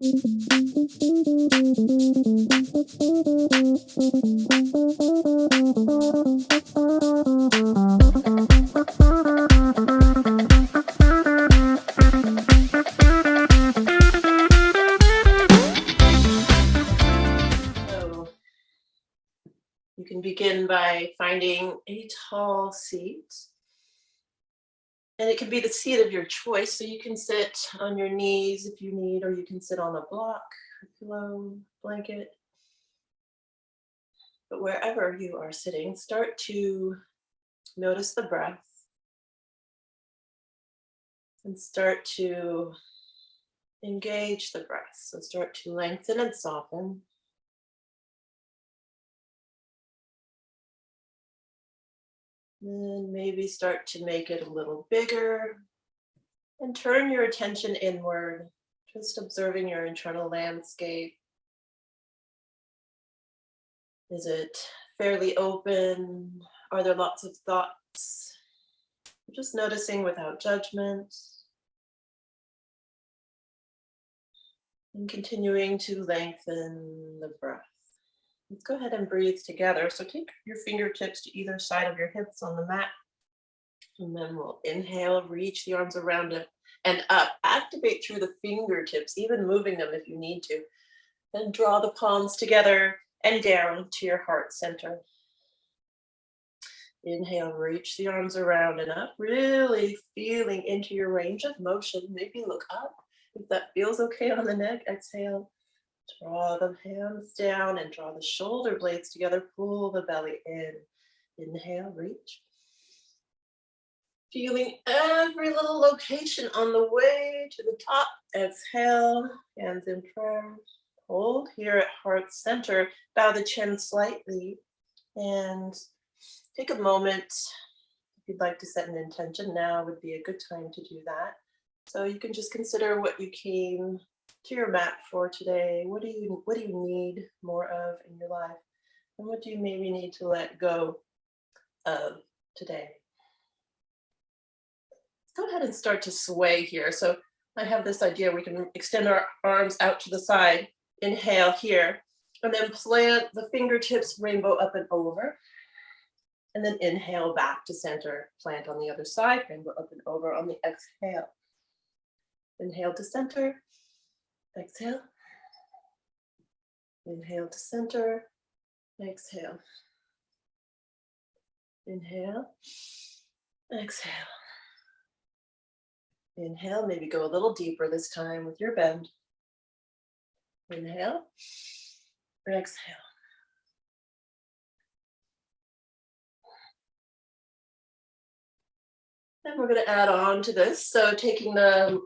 You can begin by finding a tall seat. And it can be the seat of your choice. So you can sit on your knees if you need, or you can sit on a block, a pillow, blanket. But wherever you are sitting, start to notice the breath and start to engage the breath. So start to lengthen and soften. And maybe start to make it a little bigger and turn your attention inward, just observing your internal landscape. Is it fairly open? Are there lots of thoughts? Just noticing without judgment. And continuing to lengthen the breath. Let's go ahead and breathe together. So take your fingertips to either side of your hips on the mat. And then we'll inhale, reach the arms around it and up. Activate through the fingertips, even moving them if you need to. Then draw the palms together and down to your heart center. Inhale, reach the arms around and up, really feeling into your range of motion. Maybe look up if that feels okay on the neck. Exhale, draw the hands down and draw the shoulder blades together. Pull the belly in. Inhale, reach. Feeling every little location on the way to the top. Exhale, hands in prayer. Hold here at heart center. Bow the chin slightly and take a moment. If you'd like to set an intention, now would be a good time to do that. So you can just consider what you came to your mat for today. What do you need more of in your life? And what do you maybe need to let go of today? Go ahead and start to sway here. So I have this idea, we can extend our arms out to the side. Inhale here, and then plant the fingertips rainbow up and over. And then inhale back to center, plant on the other side, rainbow up and over on the exhale. Inhale to center, exhale. Inhale to center, exhale. Inhale, exhale. Inhale, maybe go a little deeper this time with your bend. Inhale, exhale. And we're going to add on to this. So taking the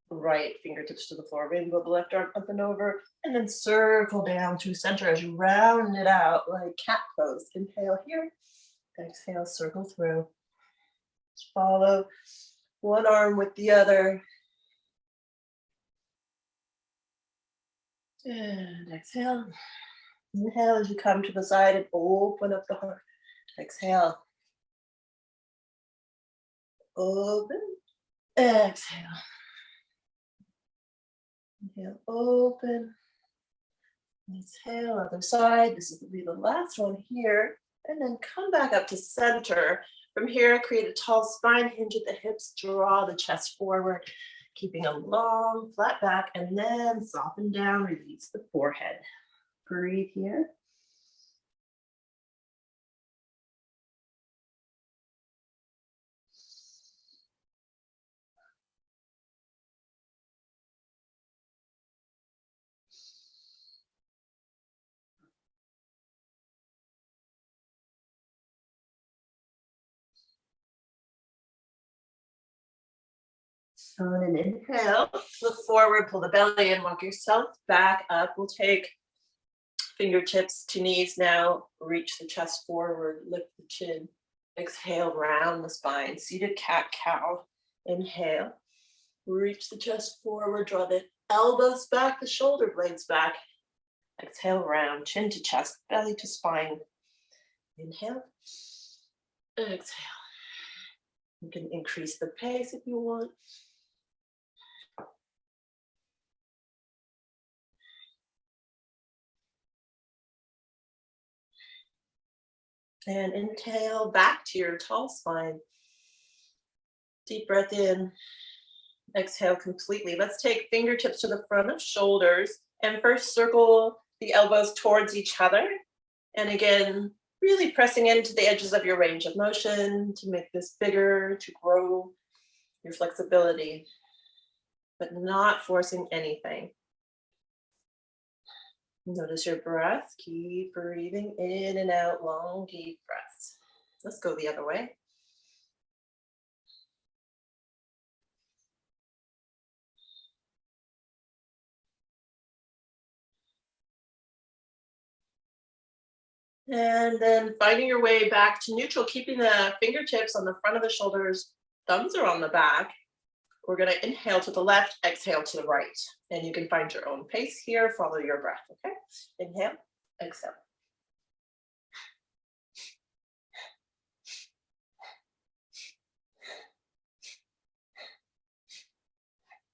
right fingertips to the floor, rainbow the left arm up and over, and then circle down to center as you round it out like cat pose. Inhale here, exhale, circle through. Just follow one arm with the other. And exhale. Inhale as you come to the side and open up the heart. Exhale. Open. Exhale. Inhale, open. Exhale, other side. This will be the last one here. And then come back up to center. From here, create a tall spine, hinge at the hips, draw the chest forward, keeping a long, flat back, and then soften down, release the forehead. Breathe here. On an inhale, look forward, pull the belly in, walk yourself back up. We'll take fingertips to knees now, reach the chest forward, lift the chin. Exhale, round the spine, seated cat-cow. Inhale, reach the chest forward, draw the elbows back, the shoulder blades back. Exhale, round, chin to chest, belly to spine. Inhale, exhale. You can increase the pace if you want. And inhale back to your tall spine. Deep breath in. Exhale completely. Let's take fingertips to the front of shoulders and first circle the elbows towards each other. And again, really pressing into the edges of your range of motion to make this bigger, to grow your flexibility, but not forcing anything. Notice your breath. Keep breathing in and out, long, deep breaths. Let's go the other way. And then finding your way back to neutral, keeping the fingertips on the front of the shoulders, thumbs are on the back. We're going to inhale to the left, exhale to the right. And you can find your own pace here, follow your breath, okay? Inhale, exhale.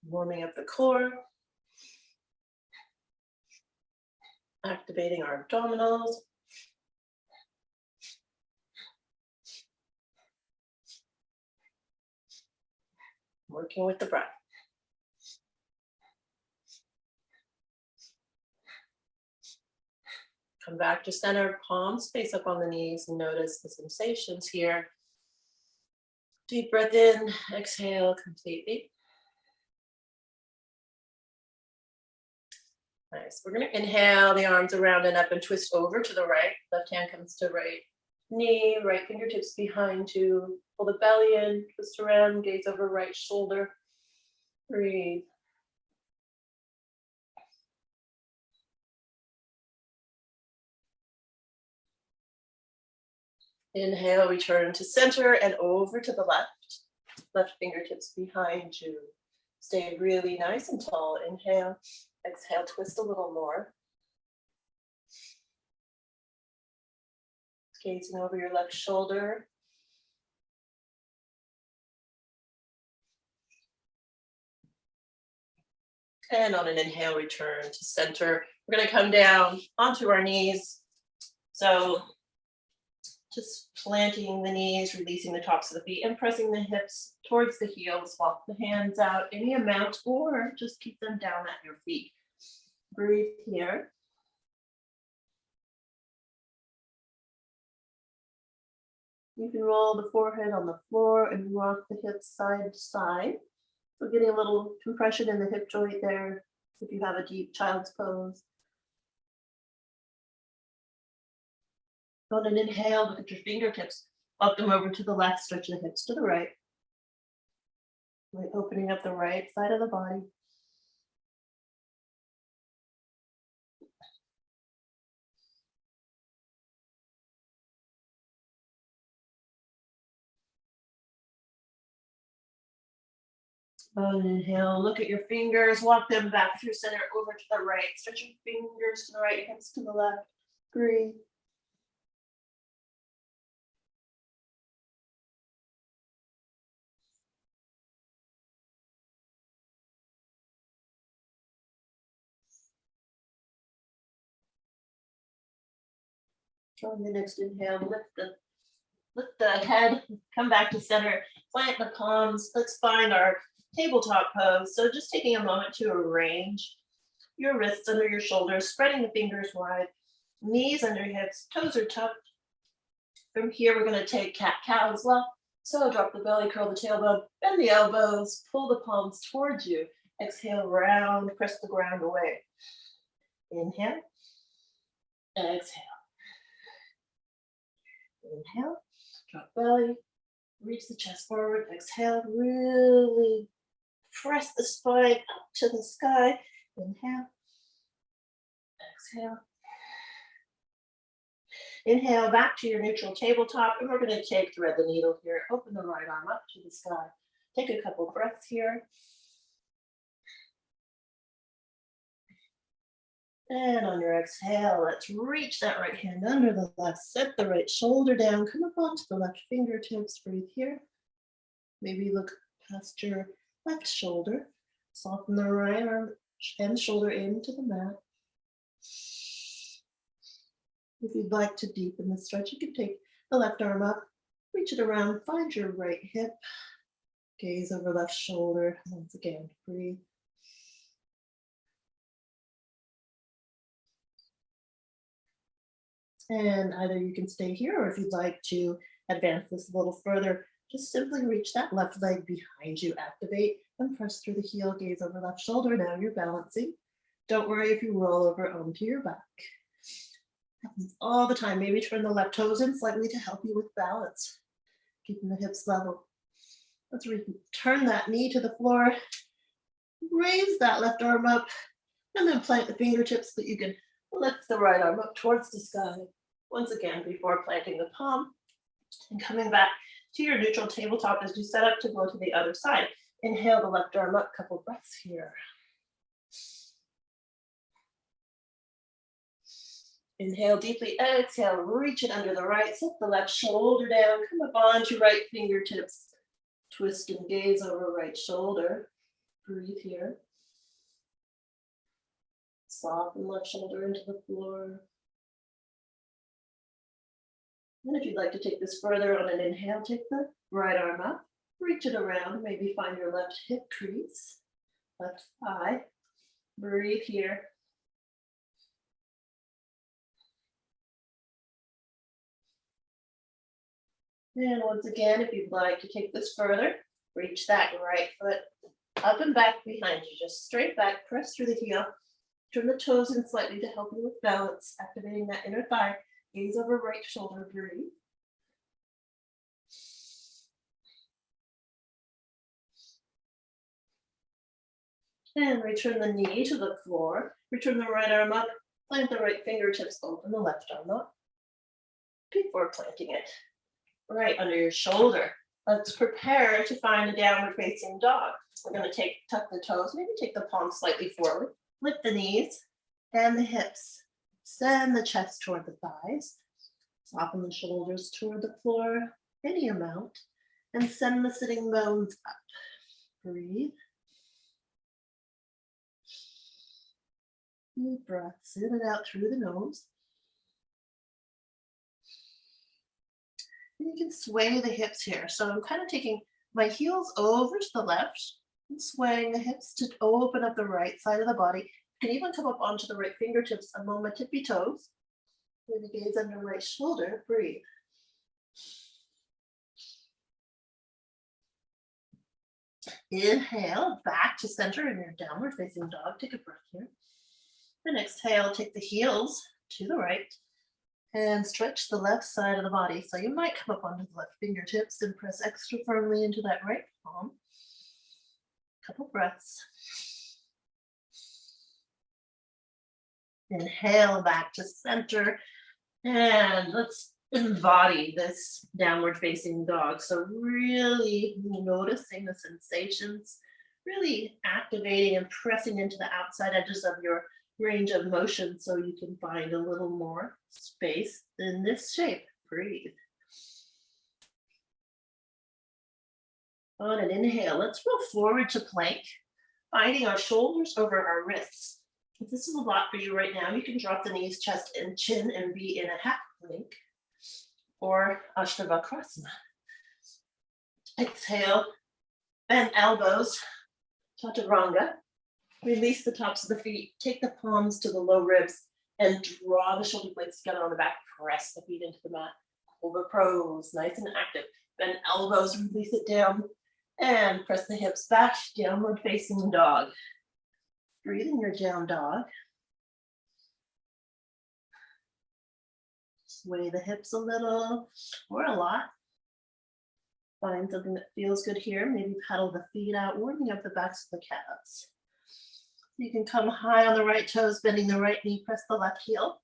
Warming up the core. Activating our abdominals. Working with the breath. Come back to center, palms face up on the knees, and notice the sensations here. Deep breath in, exhale completely. Nice. We're going to inhale the arms around and up and twist over to the right. Left hand comes to right knee, right fingertips behind you. Pull the belly in, twist around, gaze over right shoulder. Breathe. Inhale, return to center and over to the left. Left fingertips behind you. Stay really nice and tall. Inhale, exhale, twist a little more. Gazing over your left shoulder. And on an inhale, return to center. We're going to come down onto our knees. So just planting the knees, releasing the tops of the feet and pressing the hips towards the heels. Walk the hands out any amount or just keep them down at your feet. Breathe here. You can roll the forehead on the floor and rock the hips side to side. So getting a little compression in the hip joint there if you have a deep child's pose. On an inhale, look at your fingertips. Walk them over to the left, stretch the hips to the right. Right, opening up the right side of the body. On an inhale, look at your fingers, walk them back through center over to the right. Stretch your fingers to the right, hips to the left. Breathe. On the next inhale, lift the head, come back to center, plant the palms. Let's find our tabletop pose. So just taking a moment to arrange your wrists under your shoulders, spreading the fingers wide, knees under hips, toes are tucked. From here, we're going to take cat-cow as well. So drop the belly, curl the tailbone, bend the elbows, pull the palms towards you. Exhale, round, press the ground away. Inhale, exhale. Inhale, drop belly, reach the chest forward. Exhale, really press the spine up to the sky. Inhale, exhale. Inhale back to your neutral tabletop, and we're going to take thread the needle here. Open the right arm up to the sky. Take a couple breaths here. And on your exhale, let's reach that right hand under the left, set the right shoulder down, come up onto the left fingertips, breathe here. Maybe look past your left shoulder, soften the right arm and shoulder into the mat. If you'd like to deepen the stretch, you can take the left arm up, reach it around, find your right hip, gaze over left shoulder. Once again, breathe. And either you can stay here, or if you'd like to advance this a little further, just simply reach that left leg behind you, activate and press through the heel, gaze over left shoulder. Now you're balancing. Don't worry if you roll over onto your back. Happens all the time. Maybe turn the left toes in slightly to help you with balance, keeping the hips level. Let's turn that knee to the floor, raise that left arm up, and then plant the fingertips so that you can lift the right arm up towards the sky. Once again, before planting the palm and coming back to your neutral tabletop as you set up to go to the other side. Inhale the left arm up, couple breaths here. Inhale deeply, exhale, reach it under the right, set the left shoulder down, come up onto right fingertips, twist and gaze over right shoulder. Breathe here. Soften left shoulder into the floor. And if you'd like to take this further on an inhale, take the right arm up, reach it around, maybe find your left hip crease, left thigh. Breathe here. And once again, if you'd like to take this further, reach that right foot up and back behind you. Just straight back, press through the heel. Turn the toes in slightly to help you with balance, activating that inner thigh. Gaze over right shoulder, breathe. And return the knee to the floor. Return the right arm up, plant the right fingertips, open the left arm up before planting it right under your shoulder. Let's prepare to find a downward facing dog. We're going to tuck the toes, maybe take the palms slightly forward, lift the knees and the hips, send the chest toward the thighs, soften the shoulders toward the floor, any amount, and send the sitting bones up. Breathe. Deep breaths in and out through the nose. And you can sway the hips here. So I'm kind of taking my heels over to the left and swaying the hips to open up the right side of the body. You can even come up onto the right fingertips among my tippy toes. Maybe gaze under right shoulder, breathe. Inhale, back to center in your downward facing dog. Take a breath here. And exhale, take the heels to the right and stretch the left side of the body. So you might come up onto the left fingertips and press extra firmly into that right palm. Couple breaths. Inhale back to center. And let's embody this downward facing dog. So really noticing the sensations, really activating and pressing into the outside edges of your range of motion so you can find a little more space in this shape. Breathe. On an inhale, let's roll forward to plank, finding our shoulders over our wrists. If this is a lot for you right now, you can drop the knees, chest, and chin and be in a half plank or Ashtavakrasana. Exhale, bend elbows, Chaturanga. Release the tops of the feet, take the palms to the low ribs, and draw the shoulder blades together on the back. Press the feet into the mat. Cobra pose, nice and active. Bend elbows, release it down, and press the hips back, downward facing dog. Breathe in your down dog. Sway the hips a little, or a lot. Find something that feels good here. Maybe pedal the feet out, warming up the backs of the calves. You can come high on the right toes, bending the right knee, press the left heel.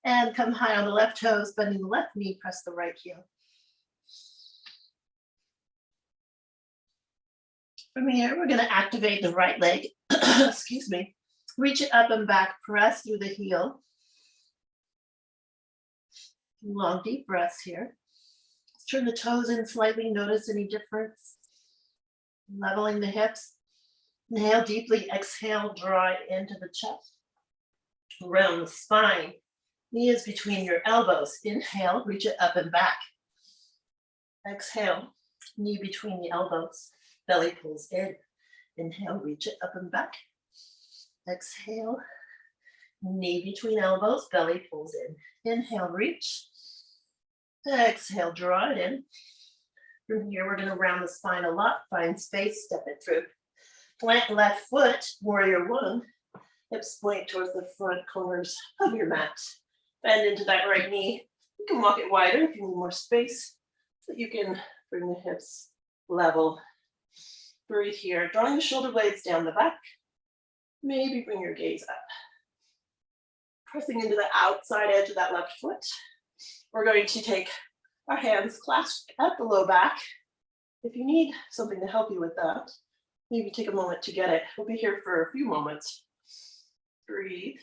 And come high on the left toes, bending the left knee, press the right heel. From here, we're going to activate the right leg. Excuse me. Reach it up and back, press through the heel. Long, deep breaths here. Let's turn the toes in slightly, notice any difference. Leveling the hips. Inhale deeply, exhale, draw it into the chest. Around the spine. Knee is between your elbows. Inhale, reach it up and back. Exhale, knee between the elbows, belly pulls in. Inhale, reach it up and back. Exhale, knee between elbows, belly pulls in. Inhale, reach. Exhale, draw it in. From here, we're going to round the spine a lot, find space, step it through. Plant left foot, warrior one. Hips point towards the front corners of your mat. Bend into that right knee. You can walk it wider if you need more space, so you can bring the hips level. Breathe here, drawing the shoulder blades down the back. Maybe bring your gaze up. Pressing into the outside edge of that left foot. We're going to take our hands clasped at the low back. If you need something to help you with that, maybe take a moment to get it. We'll be here for a few moments. Breathe.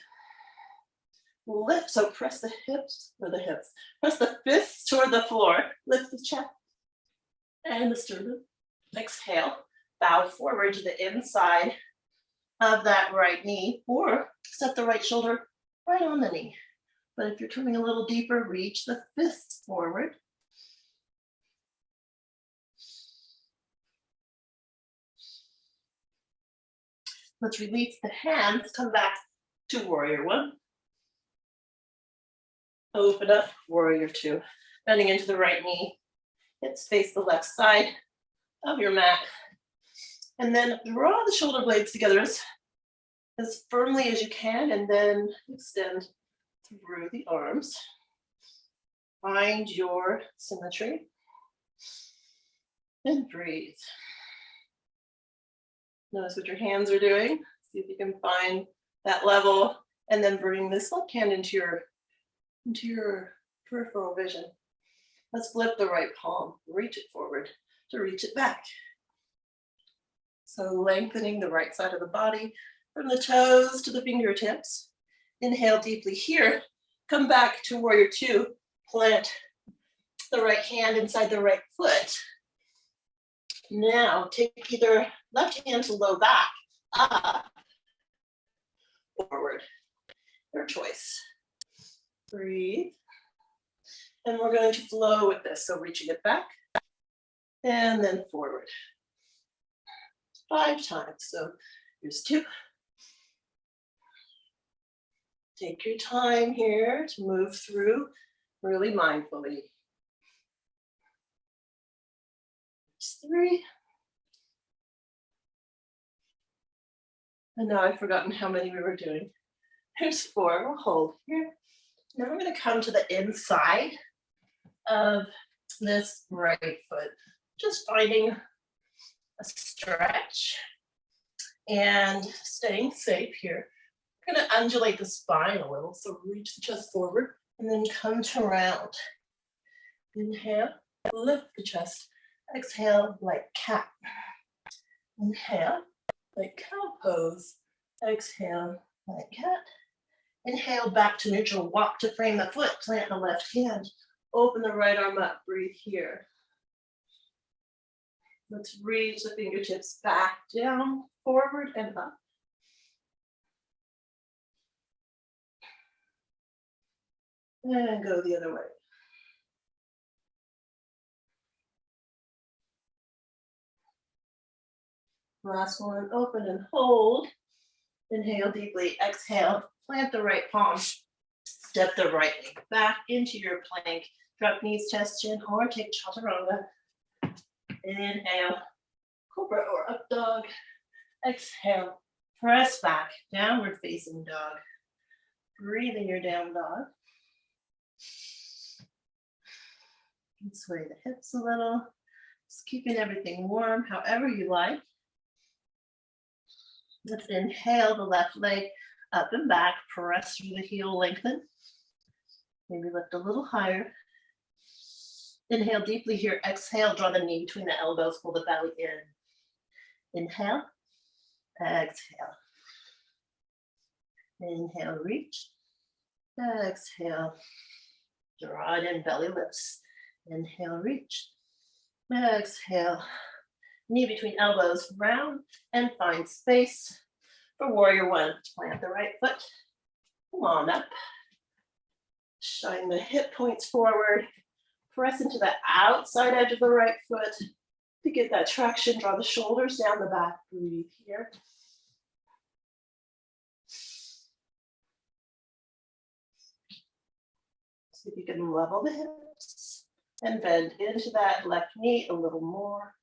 Lift, so press the hips, or the hips. Press the fists toward the floor. Lift the chest and the sternum. Exhale, bow forward to the inside of that right knee, or set the right shoulder right on the knee. But if you're turning a little deeper, reach the fists forward. Let's release the hands, come back to warrior one. Open up, warrior two. Bending into the right knee. Hips face the left side of your mat. And then draw the shoulder blades together as firmly as you can, and then extend through the arms. Find your symmetry. And breathe. Notice what your hands are doing. See if you can find that level, and then bring this left hand into your peripheral vision. Let's flip the right palm, reach it forward to reach it back. So lengthening the right side of the body from the toes to the fingertips. Inhale deeply here. Come back to warrior two. Plant the right hand inside the right foot. Now take either left hand to low back, up, forward. Your choice. Breathe. And we're going to flow with this. So reaching it back and then forward. 5 times. So here's 2. Take your time here to move through really mindfully. 3. And now I've forgotten how many we were doing. There's 4. We'll hold here. Now we're going to come to the inside of this right foot. Just finding a stretch and staying safe here. We're going to undulate the spine a little. So reach the chest forward and then come to round. Inhale, lift the chest. Exhale, like cat. Inhale, like cow pose. Exhale, like cat. Inhale, back to neutral. Walk to frame the foot. Plant the left hand. Open the right arm up. Breathe here. Let's reach the fingertips back, down, forward, and up. And go the other way. Last one, open and hold. Inhale deeply, exhale, plant the right palm. Step the right leg back into your plank. Drop knees, chest, chin, or take chaturanga. Inhale, cobra or up dog. Exhale, press back, downward facing dog. Breathe in your down dog. You can sway the hips a little. Just keeping everything warm, however you like. Let's inhale the left leg up and back. Press through the heel, lengthen. Maybe lift a little higher. Inhale deeply here. Exhale, draw the knee between the elbows, pull the belly in. Inhale, exhale. Inhale, reach. Exhale, draw it in, belly lifts. Inhale, reach. Exhale, knee between elbows, round and find space for warrior one. Plant the right foot, come on up. Shine the hip points forward. Press into the outside edge of the right foot to get that traction. Draw the shoulders down the back. Breathe here. See if you can level the hips and bend into that left knee a little more.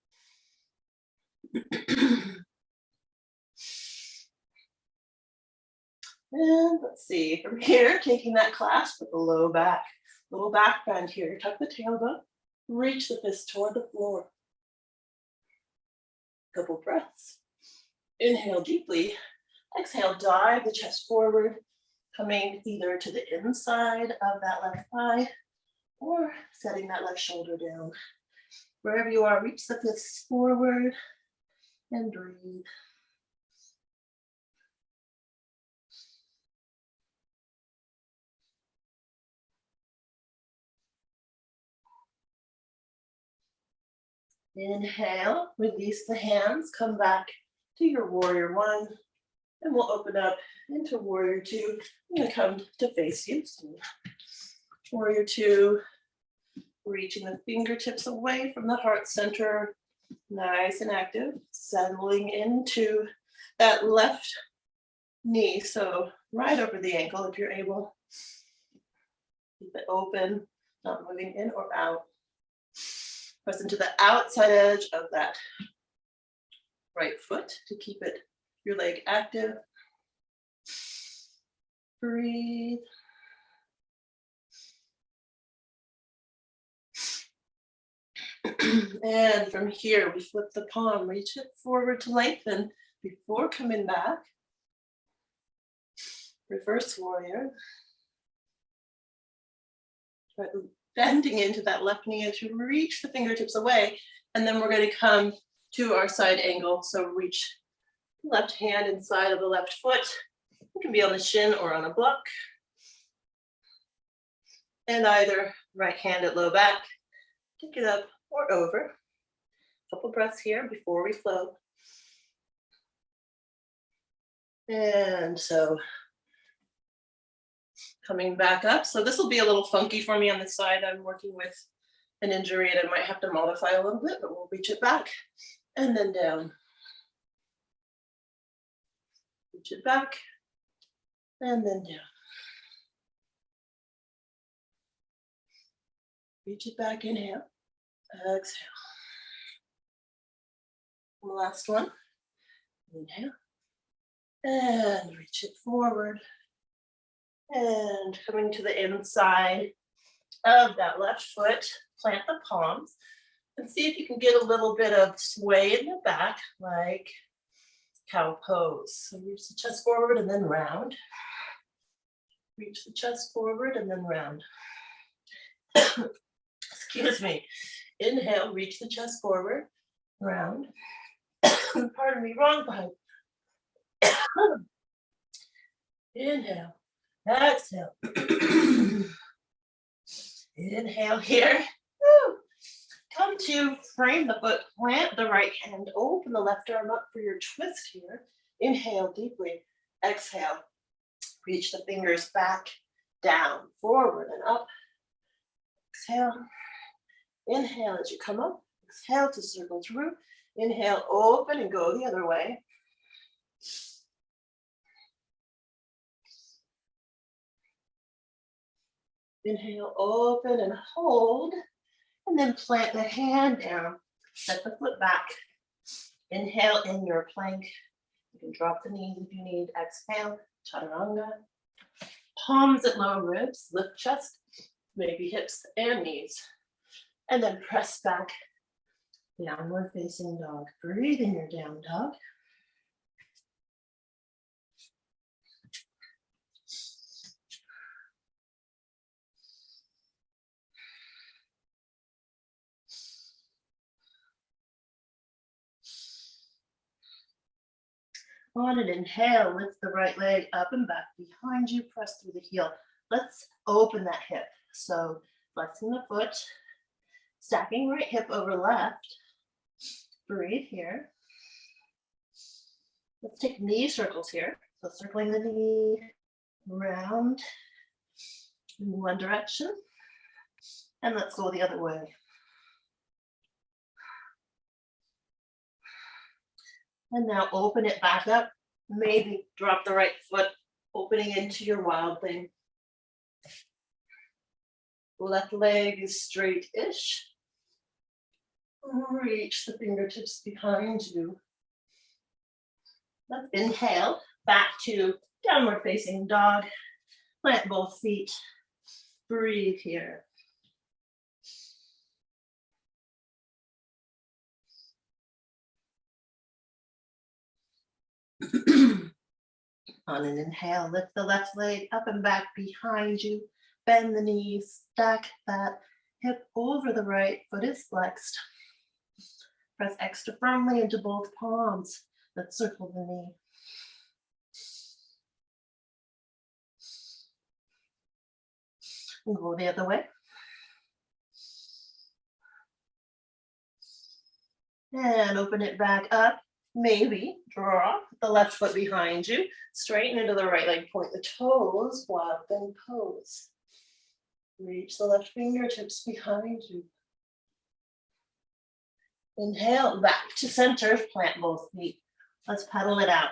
And let's see, from here, taking that clasp with the low back, little back bend here. Tuck the tailbone, reach the fist toward the floor. Couple breaths. Inhale deeply. Exhale, dive the chest forward, coming either to the inside of that left thigh or setting that left shoulder down. Wherever you are, reach the fists forward and breathe. Inhale, release the hands, come back to your warrior one, and we'll open up into warrior two. I'm gonna come to face you. So warrior two, reaching the fingertips away from the heart center, nice and active, settling into that left knee, so right over the ankle if you're able. Keep it open, not moving in or out. Press into the outside edge of that right foot to keep it, your leg active. Breathe. And from here, we flip the palm, reach it forward to lengthen before coming back. Reverse warrior. Bending into that left knee as you reach the fingertips away. And then we're going to come to our side angle. So reach left hand inside of the left foot. It can be on the shin or on a block. And either right hand at low back, take it up or over. Couple breaths here before we flow. And so coming back up. So this will be a little funky for me on the side. I'm working with an injury and I might have to modify a little bit, but we'll reach it back and then down. Reach it back and then down. Reach it back, inhale, exhale. Last one, inhale, and reach it forward. And coming to the inside of that left foot, plant the palms and see if you can get a little bit of sway in the back, like cow pose. So reach the chest forward and then round. Reach the chest forward and then round. Excuse me. Inhale, reach the chest forward, round. Pardon me, wrong pipe. Inhale, exhale. Inhale here. Woo. Come to frame the foot, plant the right hand, open the left arm up for your twist here. Inhale deeply, exhale. Reach the fingers back, down, forward and up. Exhale. Inhale as you come up. Exhale to circle through. Inhale, open and go the other way. Inhale, open and hold. And then plant the hand down. Set the foot back. Inhale in your plank. You can drop the knees if you need. Exhale, chaturanga. Palms at low ribs, lift chest, maybe hips and knees. And then press back, downward facing dog. Breathe in your down dog. On an inhale, lift the right leg up and back behind you, press through the heel. Let's open that hip. So flexing the foot, stacking right hip over left. Breathe here. Let's take knee circles here. So circling the knee, round in one direction, And let's go the other way. And now open it back up. Maybe drop the right foot, opening into your wild thing. Left leg is straight-ish. Reach the fingertips behind you. Let's inhale back to downward facing dog. Plant both feet. Breathe here. On an inhale, lift the left leg up and back behind you. Bend the knees, stack that hip over the right, foot is flexed. Press extra firmly into both palms. Let's circle the knee. And go the other way. And open it back up. Maybe draw the left foot behind you. Straighten into the right leg, point the toes, wild thing pose. Reach the left fingertips behind you. Inhale, back to center, plant both feet. Let's pedal it out.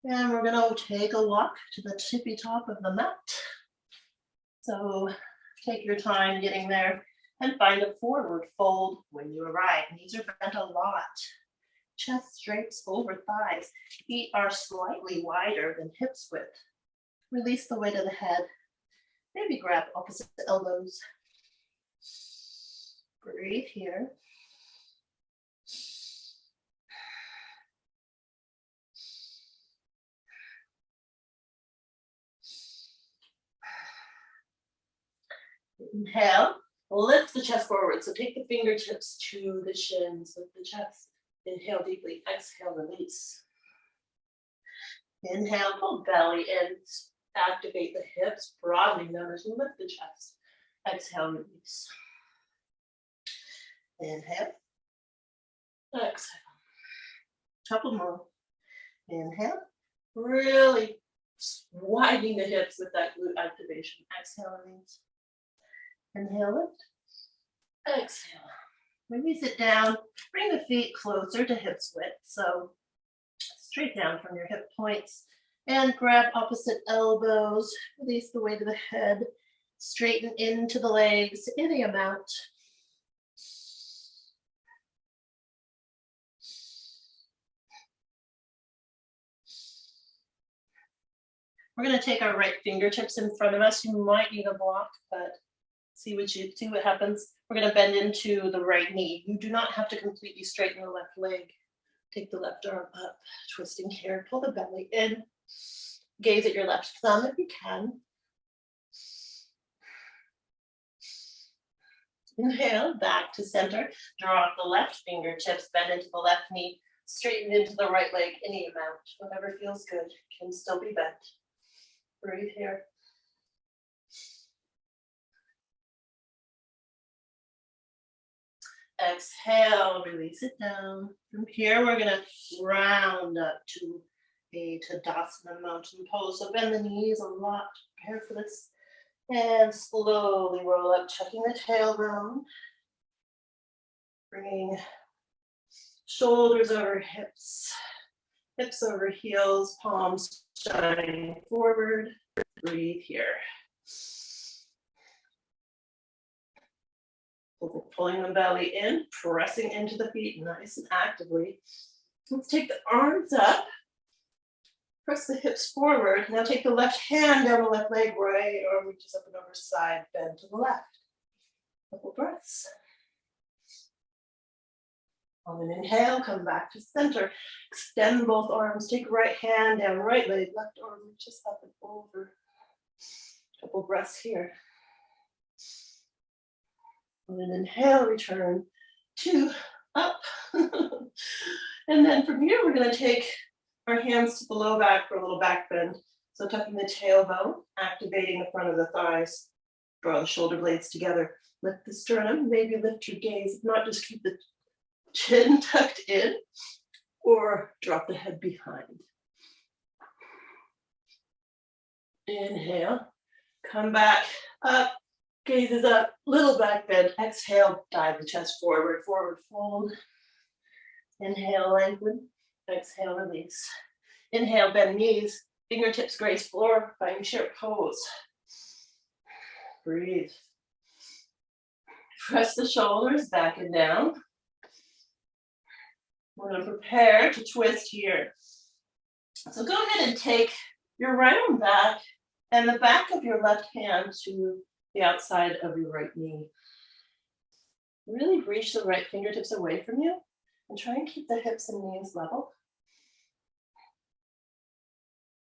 And we're gonna take a walk to the tippy top of the mat. So take your time getting there and find a forward fold when you arrive. Knees are bent a lot. Chest drapes over thighs. Feet are slightly wider than hips width. Release the weight of the head. Maybe grab opposite elbows. Breathe here. Inhale, lift the chest forward. So take the fingertips to the shins of the chest. Inhale deeply, exhale, release. Inhale, pull belly in, activate the hips, broadening them as you lift the chest. Exhale, release. Inhale, exhale. Couple more. Inhale, really widening the hips with that glute activation. Exhale, release. Inhale, lift. Exhale. Release it down. Bring the feet closer to hips width. So straight down from your hip points. And grab opposite elbows. Release the weight of the head. Straighten into the legs any amount. We're going to take our right fingertips in front of us. You might need a block, but see what happens. We're going to bend into the right knee. You do not have to completely straighten the left leg. Take the left arm up, twisting here. Pull the belly in. Gaze at your left thumb if you can. Inhale, back to center. Draw up the left fingertips, bend into the left knee, straighten into the right leg any amount. Whatever feels good can still be bent. Breathe here. Exhale, release it down. From here, we're gonna round up to a Tadasana mountain pose. So bend the knees a lot, prepare for this. And slowly roll up, tucking the tailbone. Bringing shoulders over hips, hips over heels, palms shining forward. Breathe here. Pulling the belly in, pressing into the feet nice and actively. Let's take the arms up. Press the hips forward. Now take the left hand down the left leg, right arm reaches up and over side, bend to the left. Couple breaths. On an inhale, come back to center. Extend both arms. Take right hand down, right leg, left arm reaches up and over. Couple breaths here. On an inhale, return to up. And then from here, we're going to take our hands to the low back for a little back bend. So tucking the tailbone, activating the front of the thighs. Draw the shoulder blades together. Lift the sternum, maybe lift your gaze. If not, just keep the chin tucked in or drop the head behind. Inhale, come back up, Gaze is up, little back bend. Exhale, dive the chest forward, forward fold. Inhale, lengthen. Exhale, release. Inhale, bend knees. Fingertips grace floor, find chair pose. Breathe. Press the shoulders back and down. We're going to prepare to twist here. So go ahead and take your right arm back and the back of your left hand to the outside of your right knee. Really reach the right fingertips away from you and try and keep the hips and knees level.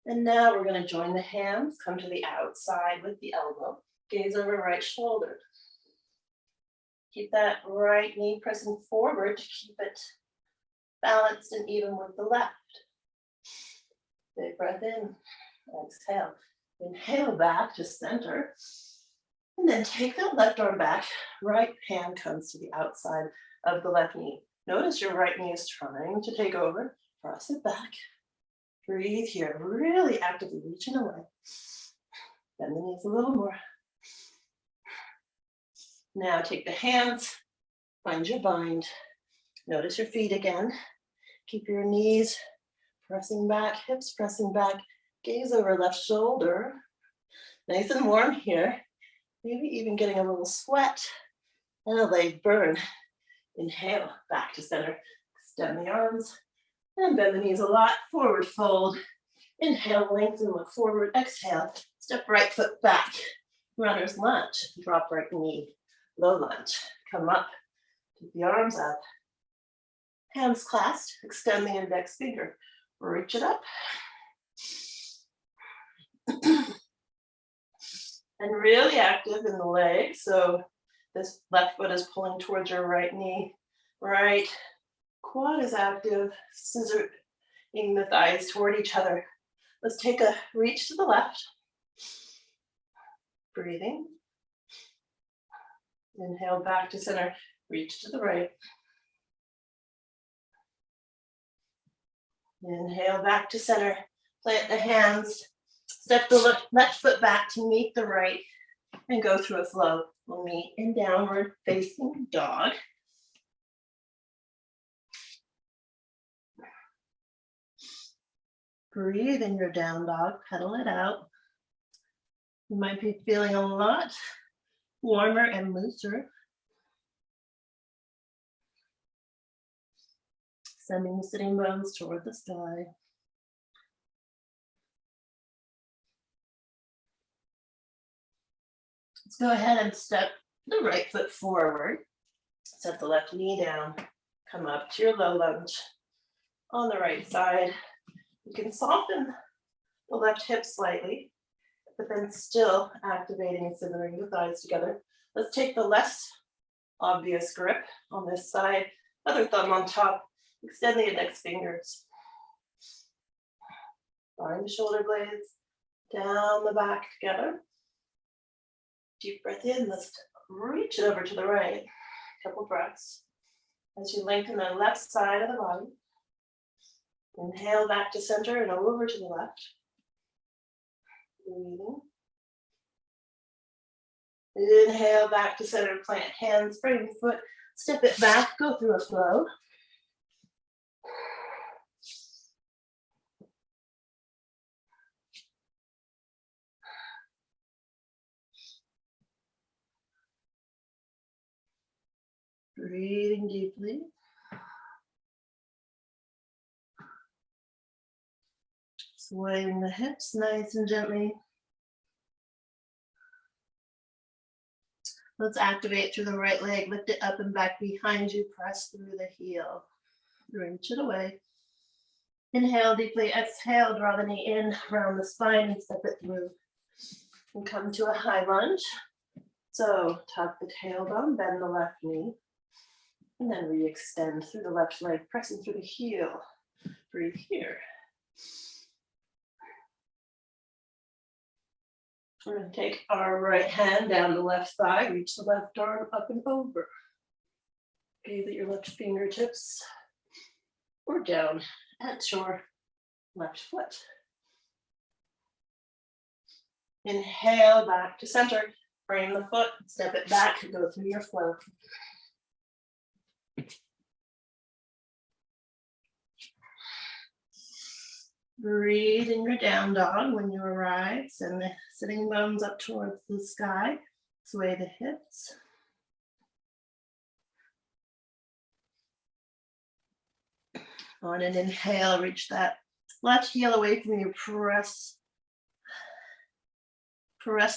And now we're going to join the hands, come to the outside with the elbow, gaze over right shoulder. Keep that right knee pressing forward to keep it balanced and even with the left. Big breath in, exhale. Inhale back to center. And then take that left arm back. Right hand comes to the outside of the left knee. Notice your right knee is trying to take over. Press it back. Breathe here, really actively reaching away. Bend the knees a little more. Now take the hands, find your bind. Notice your feet again. Keep your knees pressing back, hips pressing back. Gaze over left shoulder. Nice and warm here. Maybe even getting a little sweat and a leg burn. Inhale, back to center. Extend the arms and bend the knees a lot. Forward fold. Inhale, lengthen, look forward. Exhale, step right foot back. Runner's lunge. Drop right knee. Low lunge. Come up. Keep the arms up. Hands clasped. Extend the index finger. Reach it up. And really active in the leg. So this left foot is pulling towards your right knee. Right quad is active, scissoring the thighs toward each other. Let's take a reach to the left. Breathing. Inhale back to center. Reach to the right. Inhale back to center. Plant the hands. Step the left foot back to meet the right and go through a flow. We'll meet in downward facing dog. Breathe in your down dog, pedal it out. You might be feeling a lot warmer and looser. Sending the sitting bones toward the sky. Let's go ahead and step the right foot forward. Set the left knee down. Come up to your low lunge on the right side. You can soften the left hip slightly, but then still activating and scissoring the thighs together. Let's take the less obvious grip on this side. Other thumb on top. Extend the index fingers. Find the shoulder blades down the back together. Deep breath in. Let's reach it over to the right. Couple breaths. As you lengthen the left side of the body. Inhale back to center and over to the left. Breathing. Inhale back to center, plant hands, bring the foot, step it back, go through a flow. Breathing deeply. Swaying the hips nice and gently. Let's activate through the right leg. Lift it up and back behind you. Press through the heel. Reach it away. Inhale deeply. Exhale. Draw the knee in around the spine and step it through. And come to a high lunge. So tuck the tailbone, bend the left knee. And then re-extend through the left leg, pressing through the heel. Breathe here. We're going to take our right hand down the left thigh, reach the left arm up and over. Gaze at your left fingertips or down at your left foot. Inhale back to center. Frame the foot, step it back, and go through your flow. Breathe in your down dog when you arrive. Send the sitting bones up towards the sky. Sway the hips. On an inhale, reach that left heel away from you. Press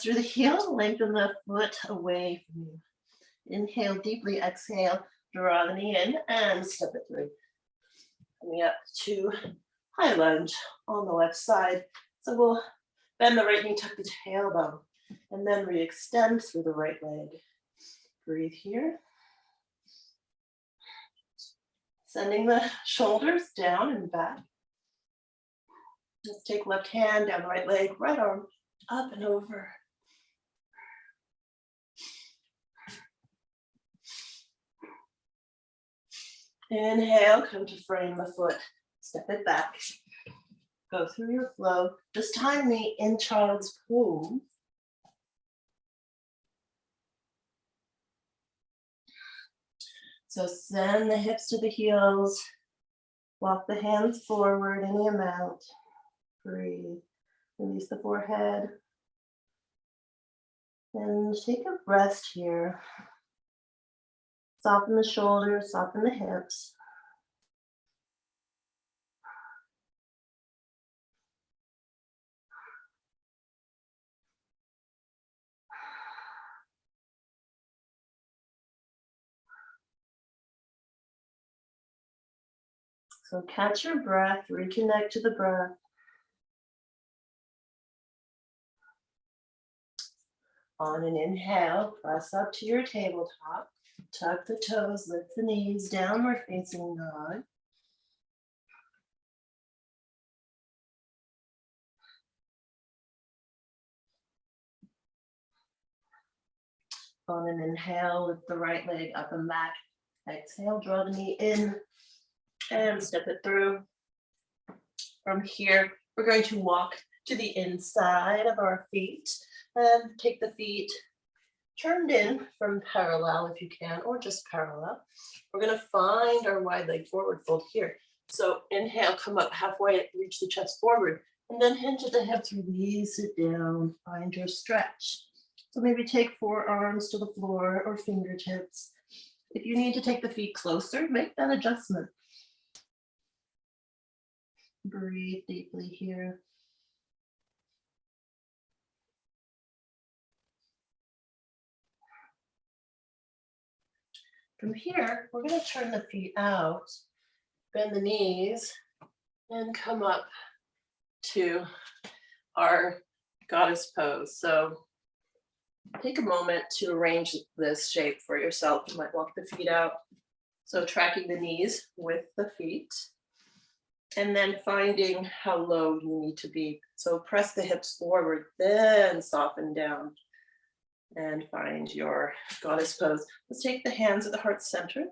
through the heel, lengthen the foot away from you. Inhale deeply, exhale, draw the knee in and step it through. Coming up to high lunge on the left side. So we'll bend the right knee, tuck the tailbone, and then re-extend through the right leg. Breathe here. Sending the shoulders down and back. Let's take left hand down the right leg, right arm up and over. Inhale, come to frame the foot. Step it back. Go through your flow. This time me in child's pose. So send the hips to the heels. Walk the hands forward any amount. Breathe. Release the forehead. And take a rest here. Soften the shoulders, soften the hips. So catch your breath, reconnect to the breath. On an inhale, press up to your tabletop. Tuck the toes, lift the knees, downward facing dog. On an inhale, lift the right leg up and back. Exhale, draw the knee in and step it through. From here, we're going to walk to the inside of our feet and take the feet turned in from parallel if you can, or just parallel. We're going to find our wide leg forward fold here. So inhale, come up halfway, reach the chest forward, and then hinge at the hips, release it down, find your stretch. So maybe take forearms to the floor or fingertips. If you need to take the feet closer, make that adjustment. Breathe deeply here. From here, we're going to turn the feet out, bend the knees, and come up to our goddess pose. So take a moment to arrange this shape for yourself. You might walk the feet out. So tracking the knees with the feet, and then finding how low you need to be. So press the hips forward, then soften down. And find your goddess pose. Let's take the hands at the heart center.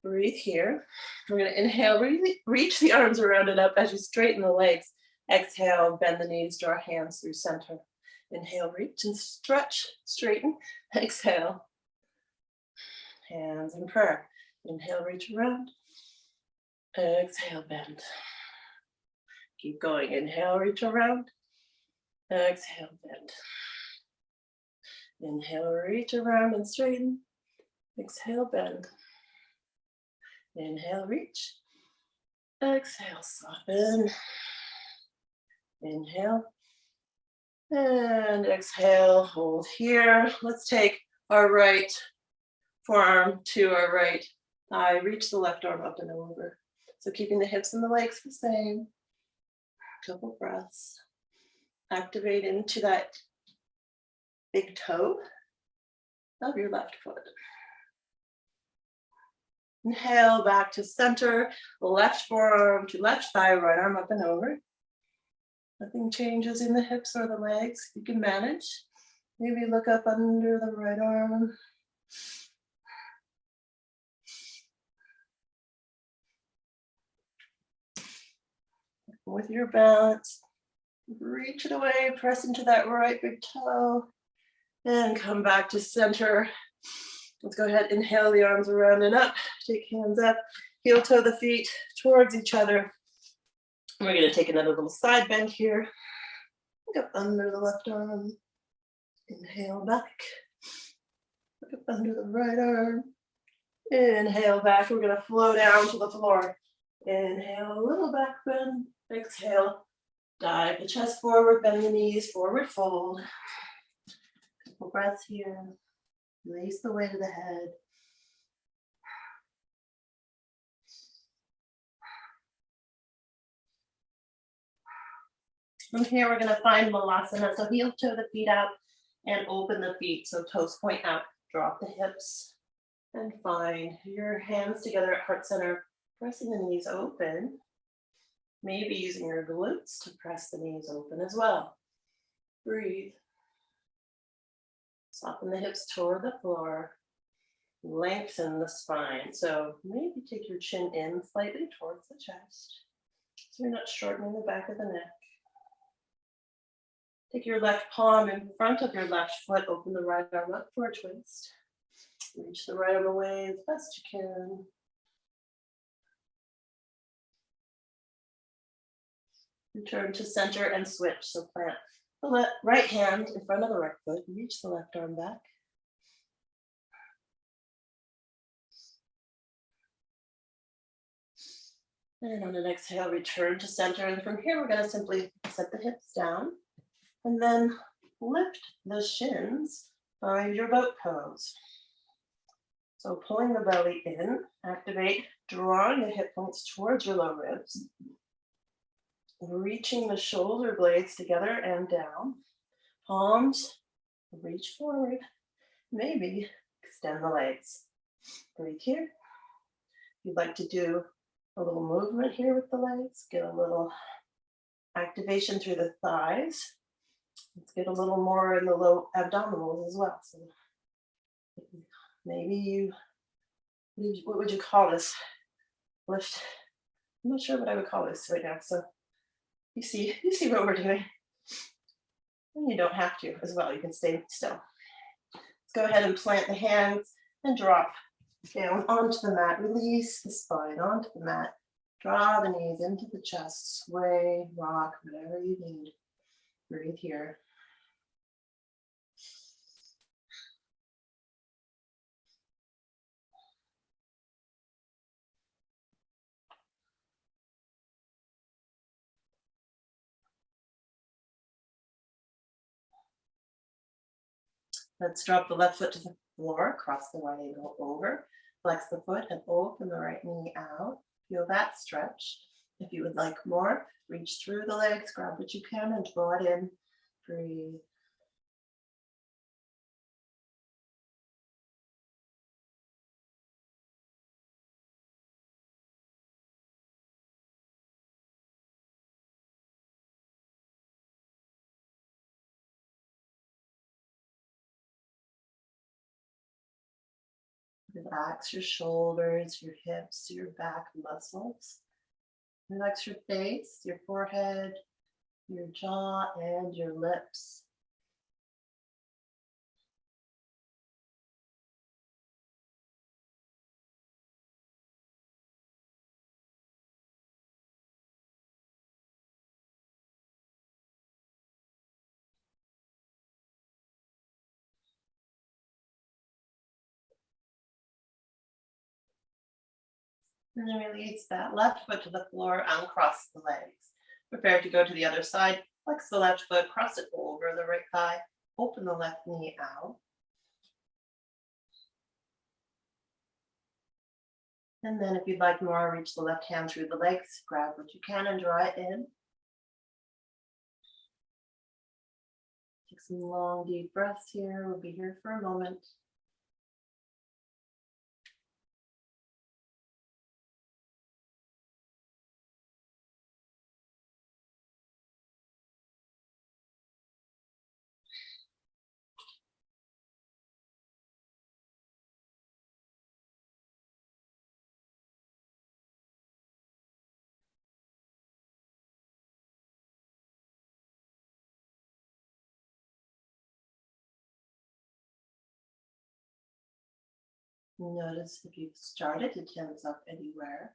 Breathe here. We're going to inhale, really reach the arms around and up as you straighten the legs. Exhale, bend the knees, draw hands through center. Inhale, reach and stretch, straighten. Exhale, hands in prayer. Inhale, reach around. Exhale, bend. Keep going. Inhale, reach around. Exhale, bend. Inhale, reach around and straighten. Exhale, bend. Inhale, reach. Exhale, soften. Inhale. And exhale, hold here. Let's take our right forearm to our right thigh. Reach the left arm up and over. So keeping the hips and the legs the same. Couple breaths. Activate into that big toe of your left foot. Inhale, back to center, left forearm to left thigh, right arm up and over. Nothing changes in the hips or the legs. You can manage. Maybe look up under the right arm. With your balance, reach it away, press into that right big toe. And come back to center. Let's go ahead, inhale the arms around and up. Take hands up, heel toe the feet towards each other. We're gonna take another little side bend here. Look up under the left arm. Inhale back. Look up under the right arm. Inhale back. We're gonna flow down to the floor. Inhale, a little back bend. Exhale, dive the chest forward, bend the knees, forward fold. Couple breaths here. Release the weight of the head. From here, we're gonna find Malasana. So heel toe the feet out and open the feet. So toes point out, drop the hips and find your hands together at heart center, pressing the knees open. Maybe using your glutes to press the knees open as well. Breathe. Soften the hips toward the floor. Lengthen the spine. So maybe take your chin in slightly towards the chest. So you're not shortening the back of the neck. Take your left palm in front of your left foot. Open the right arm up for a twist. Reach the right arm away as best you can. Return to center and switch. So plant the right hand in front of the right foot. Reach the left arm back. And on an exhale, return to center. And from here, we're going to simply set the hips down and then lift the shins. Find your boat pose. So pulling the belly in, activate, drawing the hip points towards your low ribs. Reaching the shoulder blades together and down. Palms, reach forward. Maybe extend the legs. Breathe here. If you'd like to do a little movement here with the legs, get a little activation through the thighs. Let's get a little more in the low abdominals as well. So maybe you, what would you call this? Lift. I'm not sure what I would call this right now. So you see what we're doing. And you don't have to as well. You can stay still. Let's go ahead and plant the hands and drop down onto the mat. Release the spine onto the mat. Draw the knees into the chest. Sway, rock, whatever you need. Breathe here. Let's drop the left foot to the floor, cross the right ankle over, flex the foot and open the right knee out. Feel that stretch. If you would like more, reach through the legs, grab what you can and draw it in. Breathe. Relax your shoulders, your hips, your back muscles. Relax your face, your forehead, your jaw, and your lips. And then release that left foot to the floor, uncross the legs. Prepare to go to the other side. Flex the left foot, cross it over the right thigh. Open the left knee out. And then if you'd like more, reach the left hand through the legs. Grab what you can and draw it in. Take some long, deep breaths here. We'll be here for a moment. Notice if you've started to tense up anywhere.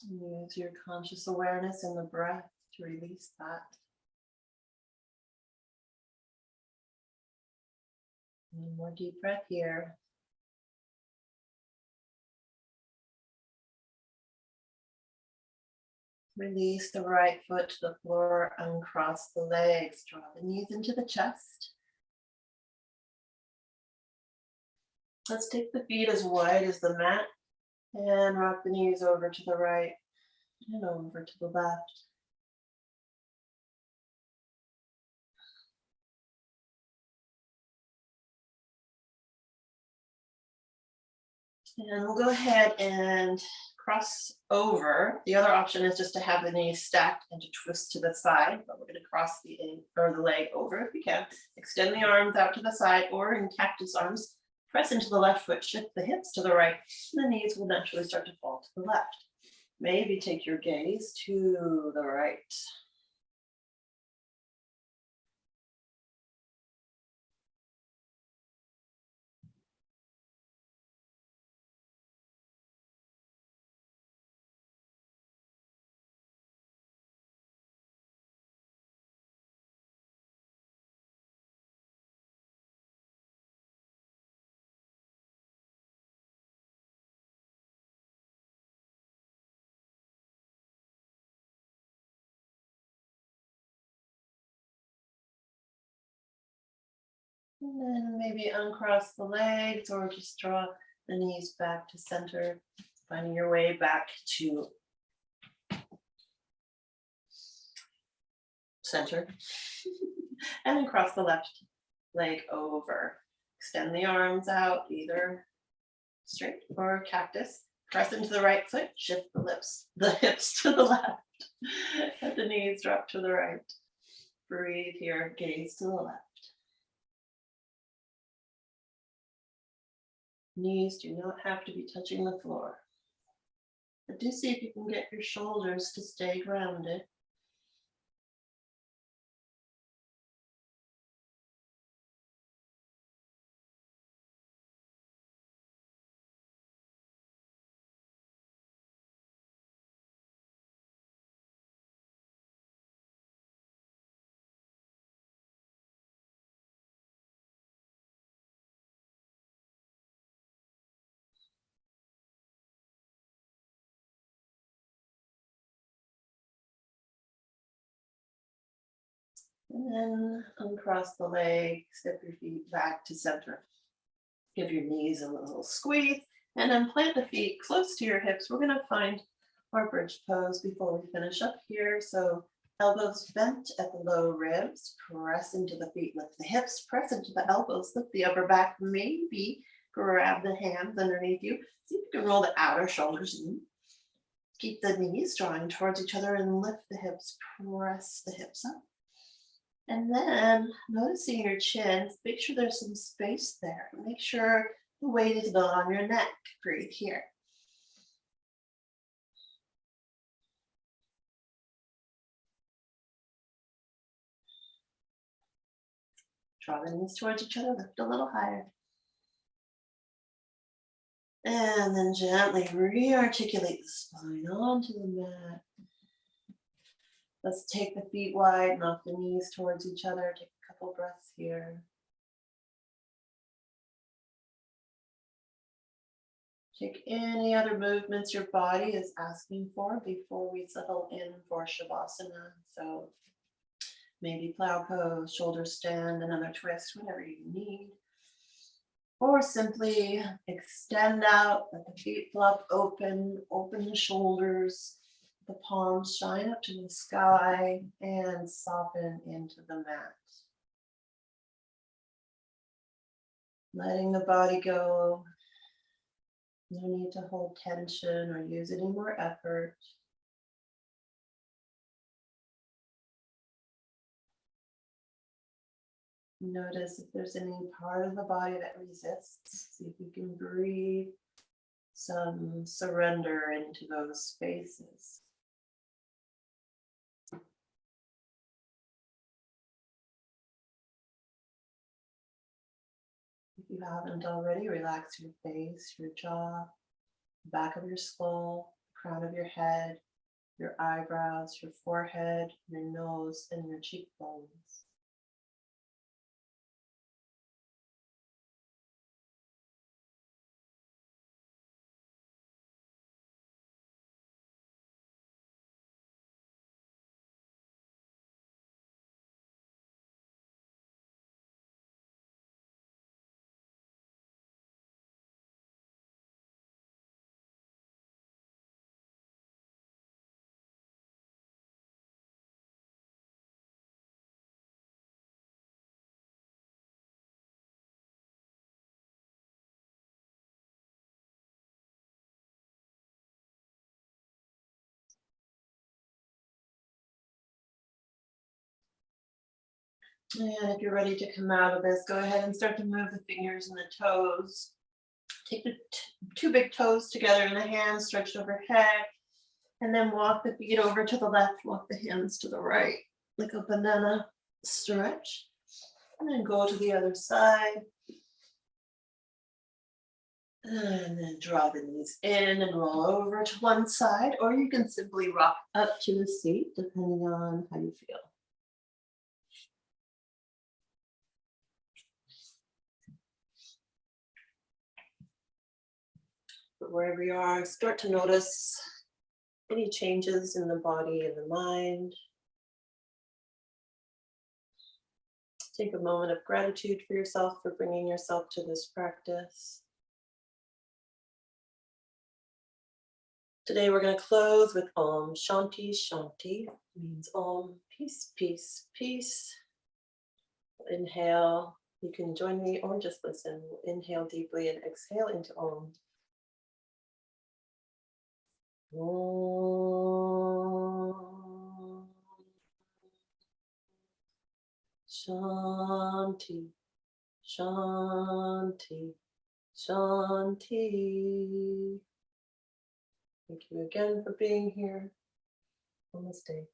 Use your conscious awareness in the breath to release that. One more deep breath here. Release the right foot to the floor, uncross the legs, draw the knees into the chest. Let's take the feet as wide as the mat and rock the knees over to the right and over to the left. And we'll go ahead and cross over. The other option is just to have the knees stacked and to twist to the side, but we're going to cross the leg over if you can. Extend the arms out to the side, or in cactus arms, press into the left foot, shift the hips to the right, and the knees will naturally start to fall to the left. Maybe take your gaze to the right. And then maybe uncross the legs or just draw the knees back to center, finding your way back to center. And then cross the left leg over. Extend the arms out, either straight or cactus. Press into the right foot, shift the hips to the left. Let the knees drop to the right. Breathe here, gaze to the left. Knees do not have to be touching the floor. But do see if you can get your shoulders to stay grounded. And then uncross the leg, step your feet back to center. Give your knees a little squeeze, and then plant the feet close to your hips. We're going to find our bridge pose before we finish up here. So elbows bent at the low ribs, press into the feet, lift the hips, press into the elbows, lift the upper back, maybe grab the hands underneath you. See if you can roll the outer shoulders in. Keep the knees drawing towards each other and lift the hips, press the hips up. And then noticing your chin, make sure there's some space there. Make sure the weight is not on your neck. Breathe here. Draw the knees towards each other, lift a little higher. And then gently re-articulate the spine onto the mat. Let's take the feet wide, knock the knees towards each other. Take a couple breaths here. Take any other movements your body is asking for before we settle in for Shavasana. So maybe plow pose, shoulder stand, another twist, whatever you need. Or simply extend out, let the feet flop open, open the shoulders. The palms shine up to the sky and soften into the mat. Letting the body go. No need to hold tension or use any more effort. Notice if there's any part of the body that resists. See if you can breathe some surrender into those spaces. If you haven't already, relax your face, your jaw, back of your skull, crown of your head, your eyebrows, your forehead, your nose, and your cheekbones. And if you're ready to come out of this, go ahead and start to move the fingers and the toes. Take the two big toes together in the hands, stretched overhead, and then walk the feet over to the left, walk the hands to the right, like a banana stretch. And then go to the other side. And then draw the knees in and roll over to one side, or you can simply rock up to a seat, depending on how you feel. But wherever you are, start to notice any changes in the body and the mind. Take a moment of gratitude for yourself for bringing yourself to this practice. Today we're going to close with Om Shanti Shanti. It means Om, peace, peace, peace. Inhale. You can join me or just listen. Inhale deeply and exhale into Om. Om Shanti, Shanti, Shanti. Thank you again for being here. Namaste.